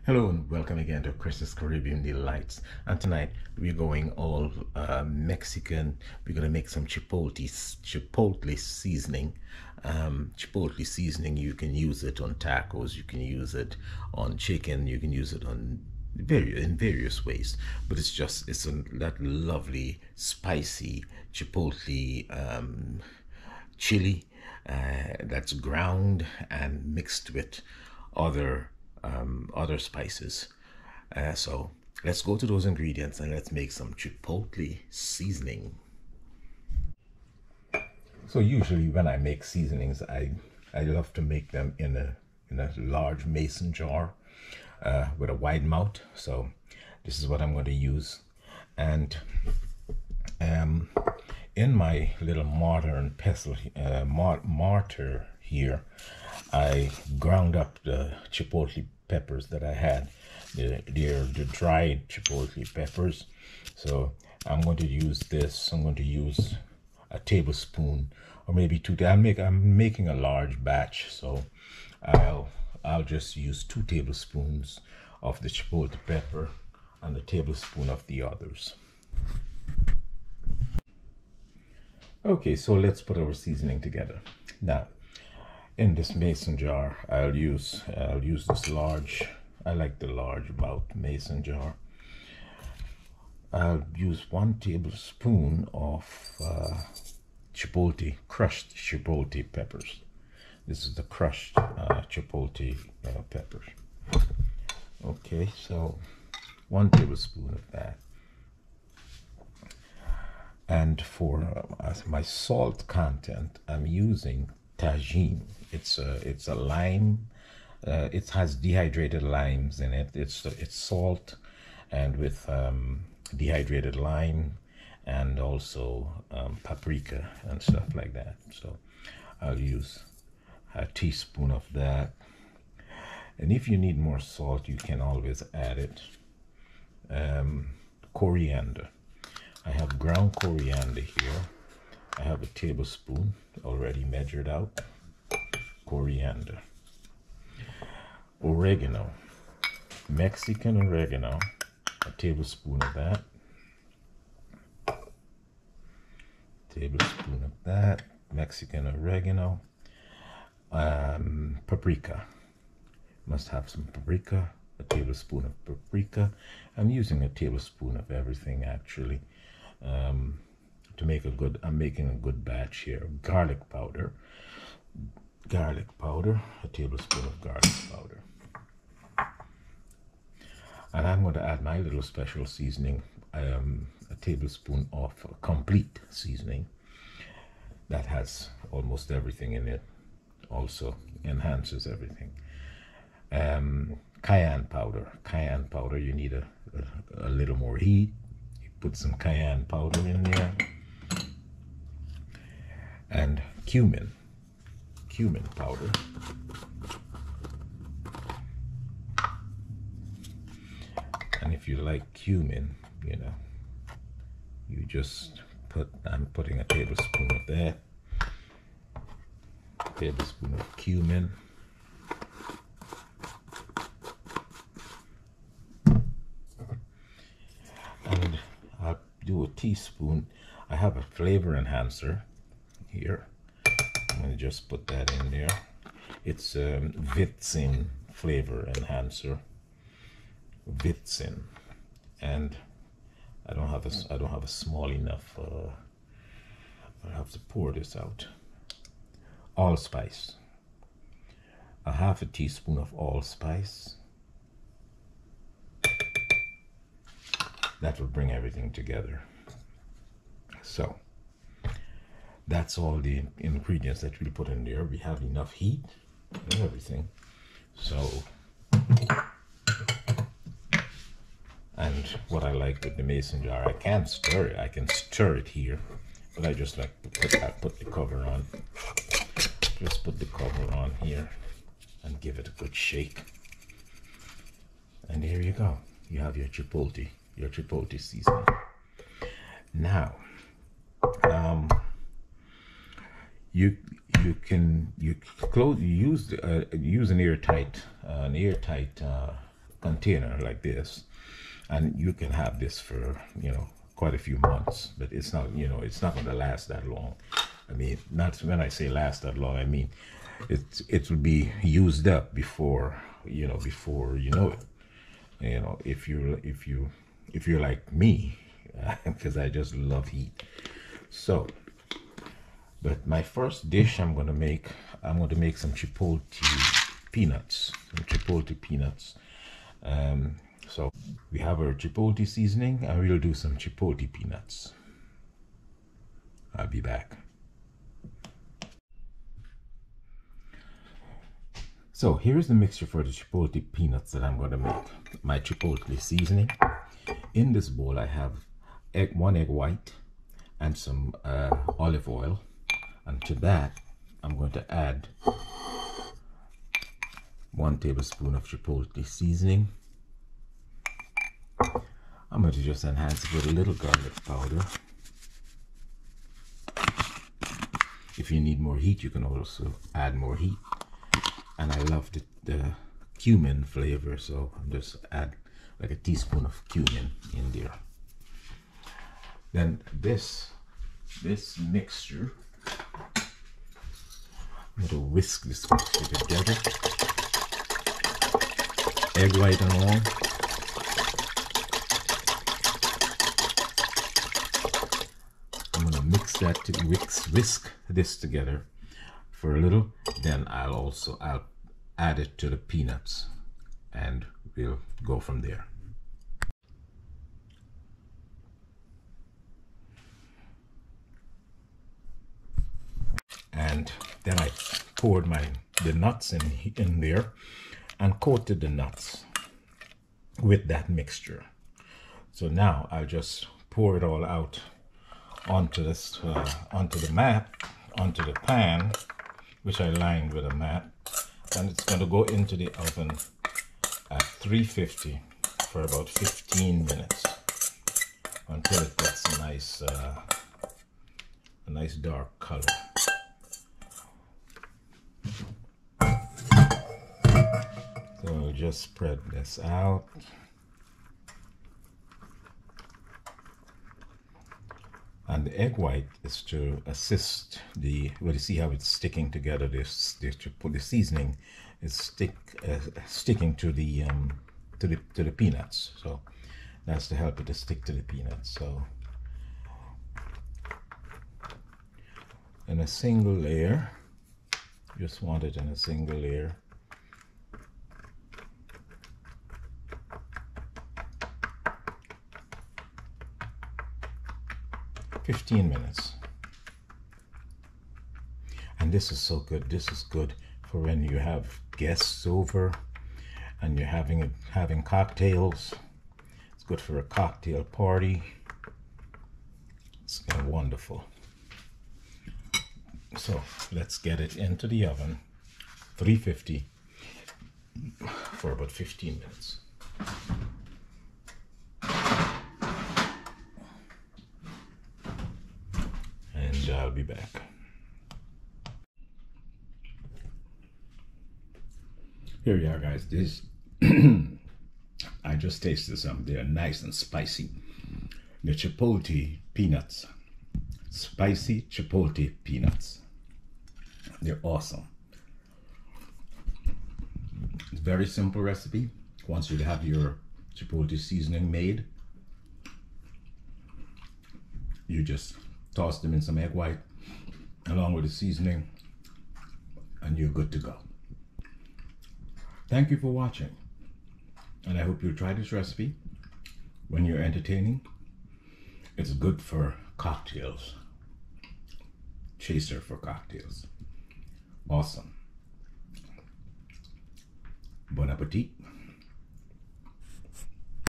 Hello and welcome again to Chris's Caribbean Delights. And tonight we're going all Mexican. We're gonna make some chipotle seasoning. Chipotle seasoning. You can use it on tacos. You can use it on chicken. You can use it on various ways. But that lovely spicy chipotle chili that's ground and mixed with other spices. So let's go to those ingredients and let's make some chipotle seasoning. So usually when I make seasonings, I love to make them in a large mason jar with a wide mouth. So this is what I'm going to use, and in my little mortar and pestle mortar here, I ground up the chipotle peppers that I had. They're the dried chipotle peppers. So I'm going to use this. I'm going to use a tablespoon or maybe two. I'm making a large batch, so I'll just use 2 tablespoons of the chipotle pepper and a tablespoon of the others. Okay, so let's put our seasoning together. Now, in this mason jar, I'll use this large. I like the large about mason jar. I'll use 1 tablespoon of crushed chipotle peppers. This is the crushed chipotle peppers. Okay, so 1 tablespoon of that. And for my salt content, I'm using Tajin. It's a lime. It has dehydrated limes in it. It's salt, and with dehydrated lime, and also paprika and stuff like that. So I'll use a teaspoon of that. And if you need more salt, you can always add it. Coriander. I have ground coriander here. I have a tablespoon already measured out. Coriander. Oregano. Mexican oregano. A tablespoon of that. Tablespoon of that. Mexican oregano. Paprika. Must have some paprika. A tablespoon of paprika. I'm using a tablespoon of everything actually. To make I'm making a good batch here. Garlic powder, a tablespoon of garlic powder. And I'm going to add my little special seasoning, a tablespoon of complete seasoning that has almost everything in it, also enhances everything. Cayenne powder, you need a little more heat. Put some cayenne powder in there, and cumin powder, and if you like cumin, you just I'm putting a tablespoon of that, tablespoon of cumin. And I'll do a teaspoon. I have a flavor enhancer here. I'm going to just put that in there. It's Vet-zin flavor enhancer. Vet-zin, and I don't have a small enough. I'll have to pour this out. Allspice. A half a teaspoon of allspice. That will bring everything together. So that's all the ingredients that we put in there. We have enough heat and everything. So, and what I like with the mason jar, I can't stir it. I can stir it here, but I just like to put the cover on. Just put the cover on here and give it a good shake. And there you go. You have your chipotle seasoning. Now, you use an airtight container like this, and you can have this for, you know, quite a few months, but it's not, you know, it's not going to last that long. I mean, not when I say last that long, I mean it will be used up before you know it. You know, if you're like me, because I just love heat. So, but my first dish I'm going to make some chipotle peanuts. So we have our chipotle seasoning, and we'll do some chipotle peanuts. I'll be back. So here's the mixture for the chipotle peanuts that I'm going to make. My chipotle seasoning. In this bowl I have one egg white and some olive oil. And to that I'm going to add 1 tablespoon of chipotle seasoning. I'm going to just enhance it with a little garlic powder. If you need more heat, you can also add more heat. And I love the cumin flavor, so I'm just add like a teaspoon of cumin in there. Then this mixture, I'm going to whisk this mixture together, egg white and all. I'm going to whisk this together for a little. Then I'll add it to the peanuts, and we'll go from there. And then I poured the nuts in there and coated the nuts with that mixture. So now I'll just pour it all out onto the pan, which I lined with a mat, and it's going to go into the oven at 350 for about 15 minutes until it gets a nice dark color. So I'll just spread this out. And the egg white is to assist well, you see how it's sticking together. The seasoning is sticking to the peanuts. So that's to help it to stick to the peanuts. So in a single layer, just want it in a single layer. $15 minutes. And this is so good. This is good for when you have guests over and you're having cocktails. It's good for a cocktail party. It's wonderful. So let's get it into the oven, 350, for about 15 minutes. And I'll be back. Here you are, guys. This I just tasted some. They are nice and spicy. The chipotle peanuts, spicy chipotle peanuts. They're awesome. It's a very simple recipe. Once you have your chipotle seasoning made, you just toss them in some egg white along with the seasoning, and you're good to go. Thank you for watching, and I hope you'll try this recipe when you're entertaining. It's good for cocktails. Chaser for cocktails. Awesome. Bon appetit.